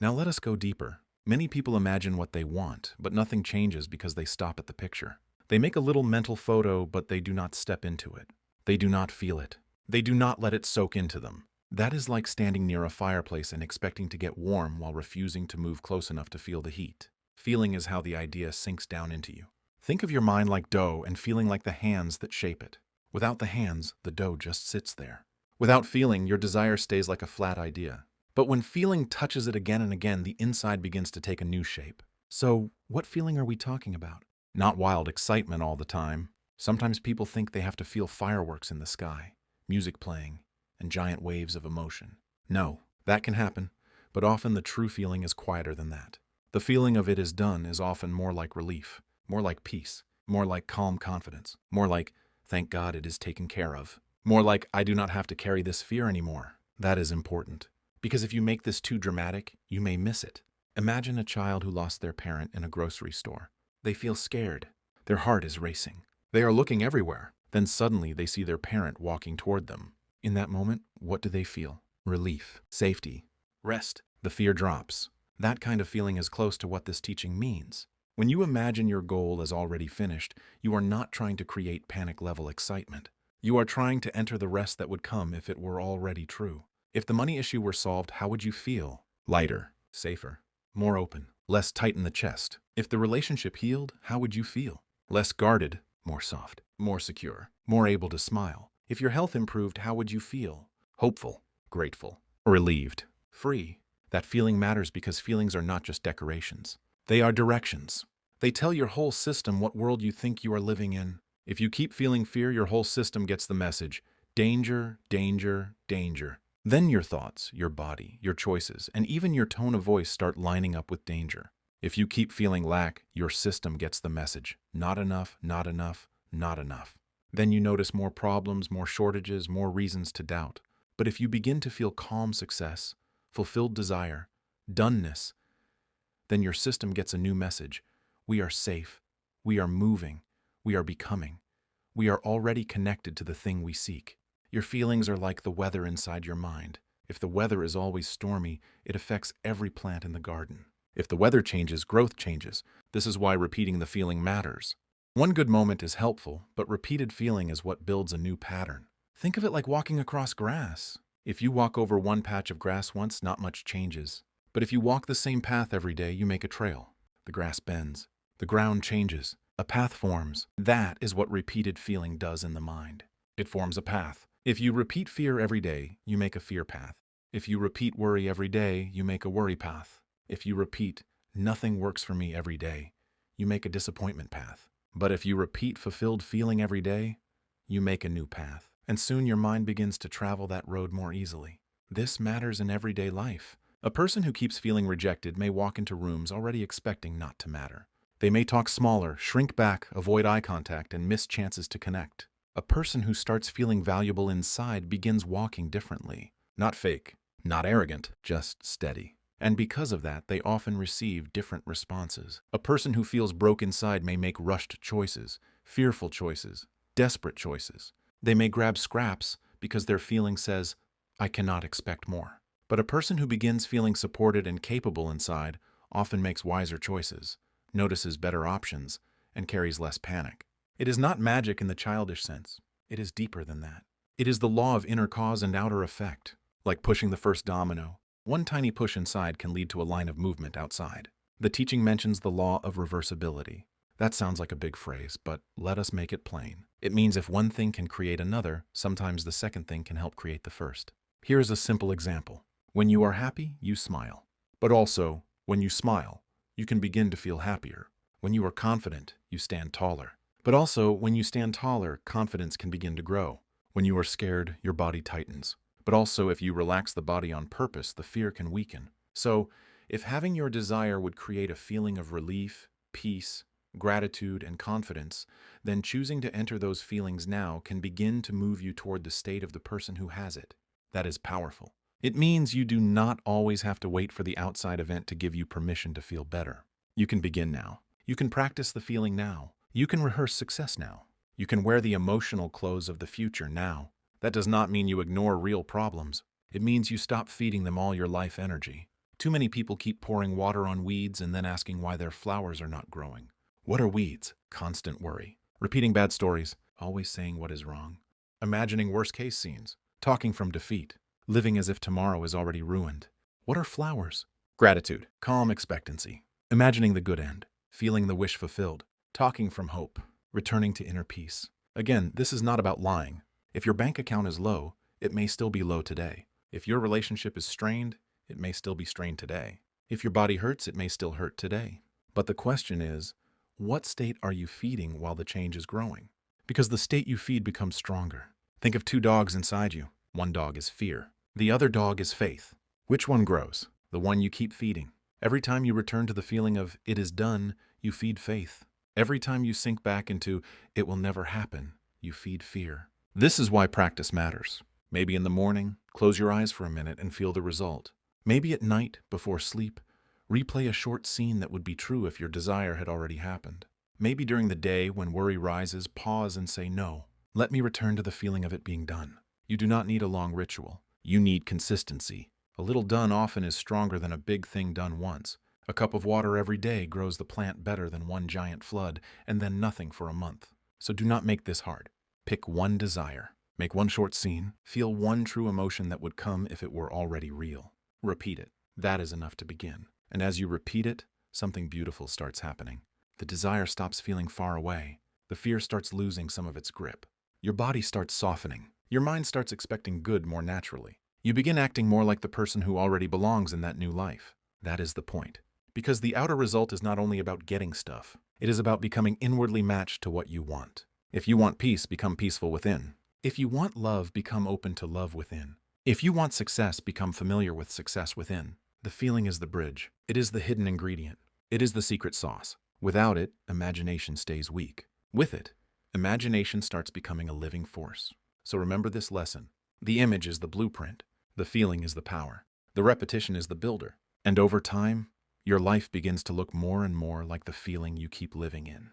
Now let us go deeper. Many people imagine what they want, but nothing changes because they stop at the picture. They make a little mental photo, but they do not step into it. They do not feel it. They do not let it soak into them. That is like standing near a fireplace and expecting to get warm while refusing to move close enough to feel the heat. Feeling is how the idea sinks down into you. Think of your mind like dough and feeling like the hands that shape it. Without the hands, the dough just sits there. Without feeling, your desire stays like a flat idea. But when feeling touches it again and again, the inside begins to take a new shape. So, what feeling are we talking about? Not wild excitement all the time. Sometimes people think they have to feel fireworks in the sky, music playing, and giant waves of emotion. No, that can happen, but often the true feeling is quieter than that. The feeling of it is done is often more like relief, more like peace, more like calm confidence, more like, thank God it is taken care of, more like, I do not have to carry this fear anymore. That is important, because if you make this too dramatic, you may miss it. Imagine a child who lost their parent in a grocery store. They feel scared. Their heart is racing. They are looking everywhere. Then suddenly they see their parent walking toward them. In that moment, what do they feel? Relief, safety, rest. The fear drops. That kind of feeling is close to what this teaching means. When you imagine your goal as already finished, you are not trying to create panic-level excitement. You are trying to enter the rest that would come if it were already true. If the money issue were solved, how would you feel? Lighter, safer, more open, less tight in the chest. If the relationship healed, how would you feel? Less guarded, more soft, more secure, more able to smile. If your health improved, how would you feel? Hopeful, grateful, relieved, free. That feeling matters because feelings are not just decorations. They are directions. They tell your whole system what world you think you are living in. If you keep feeling fear, your whole system gets the message. Danger, danger, danger. Then your thoughts, your body, your choices, and even your tone of voice start lining up with danger. If you keep feeling lack, your system gets the message. Not enough, not enough, not enough. Then you notice more problems, more shortages, more reasons to doubt. But if you begin to feel calm success, fulfilled desire, doneness, then your system gets a new message. We are safe. We are moving. We are becoming. We are already connected to the thing we seek. Your feelings are like the weather inside your mind. If the weather is always stormy, it affects every plant in the garden. If the weather changes, growth changes. This is why repeating the feeling matters. One good moment is helpful, but repeated feeling is what builds a new pattern. Think of it like walking across grass. If you walk over one patch of grass once, not much changes. But if you walk the same path every day, you make a trail. The grass bends. The ground changes. A path forms. That is what repeated feeling does in the mind. It forms a path. If you repeat fear every day, you make a fear path. If you repeat worry every day, you make a worry path. If you repeat, nothing works for me every day, you make a disappointment path. But if you repeat fulfilled feeling every day, you make a new path. And soon your mind begins to travel that road more easily. This matters in everyday life. A person who keeps feeling rejected may walk into rooms already expecting not to matter. They may talk smaller, shrink back, avoid eye contact, and miss chances to connect. A person who starts feeling valuable inside begins walking differently. Not fake, not arrogant, just steady. And because of that, they often receive different responses. A person who feels broke inside may make rushed choices, fearful choices, desperate choices. They may grab scraps because their feeling says, I cannot expect more. But a person who begins feeling supported and capable inside often makes wiser choices, notices better options, and carries less panic. It is not magic in the childish sense. It is deeper than that. It is the law of inner cause and outer effect, like pushing the first domino. One tiny push inside can lead to a line of movement outside. The teaching mentions the law of reversibility. That sounds like a big phrase, but let us make it plain. It means if one thing can create another, sometimes the second thing can help create the first. Here is a simple example. When you are happy, you smile. But also, when you smile, you can begin to feel happier. When you are confident, you stand taller. But also, when you stand taller, confidence can begin to grow. When you are scared, your body tightens. But also, if you relax the body on purpose, the fear can weaken. So, if having your desire would create a feeling of relief, peace, gratitude, and confidence, then choosing to enter those feelings now can begin to move you toward the state of the person who has it. That is powerful. It means you do not always have to wait for the outside event to give you permission to feel better. You can begin now. You can practice the feeling now. You can rehearse success now. You can wear the emotional clothes of the future now. That does not mean you ignore real problems. It means you stop feeding them all your life energy. Too many people keep pouring water on weeds and then asking why their flowers are not growing. What are weeds? Constant worry. Repeating bad stories. Always saying what is wrong. Imagining worst-case scenes. Talking from defeat. Living as if tomorrow is already ruined. What are flowers? Gratitude. Calm expectancy. Imagining the good end. Feeling the wish fulfilled. Talking from hope. Returning to inner peace. Again, this is not about lying. If your bank account is low, it may still be low today. If your relationship is strained, it may still be strained today. If your body hurts, it may still hurt today. But the question is, what state are you feeding while the change is growing? Because the state you feed becomes stronger. Think of two dogs inside you. One dog is fear. The other dog is faith. Which one grows? The one you keep feeding. Every time you return to the feeling of it is done, you feed faith. Every time you sink back into it will never happen, you feed fear. This is why practice matters. Maybe in the morning, close your eyes for a minute and feel the result. Maybe at night, before sleep, replay a short scene that would be true if your desire had already happened. Maybe during the day, when worry rises, pause and say no. Let me return to the feeling of it being done. You do not need a long ritual. You need consistency. A little done often is stronger than a big thing done once. A cup of water every day grows the plant better than one giant flood, and then nothing for a month. So do not make this hard. Pick one desire. Make one short scene. Feel one true emotion that would come if it were already real. Repeat it. That is enough to begin. And as you repeat it, something beautiful starts happening. The desire stops feeling far away. The fear starts losing some of its grip. Your body starts softening. Your mind starts expecting good more naturally. You begin acting more like the person who already belongs in that new life. That is the point. Because the outer result is not only about getting stuff, it is about becoming inwardly matched to what you want. If you want peace, become peaceful within. If you want love, become open to love within. If you want success, become familiar with success within. The feeling is the bridge. It is the hidden ingredient. It is the secret sauce. Without it, imagination stays weak. With it, imagination starts becoming a living force. So remember this lesson. The image is the blueprint. The feeling is the power. The repetition is the builder. And over time, your life begins to look more and more like the feeling you keep living in.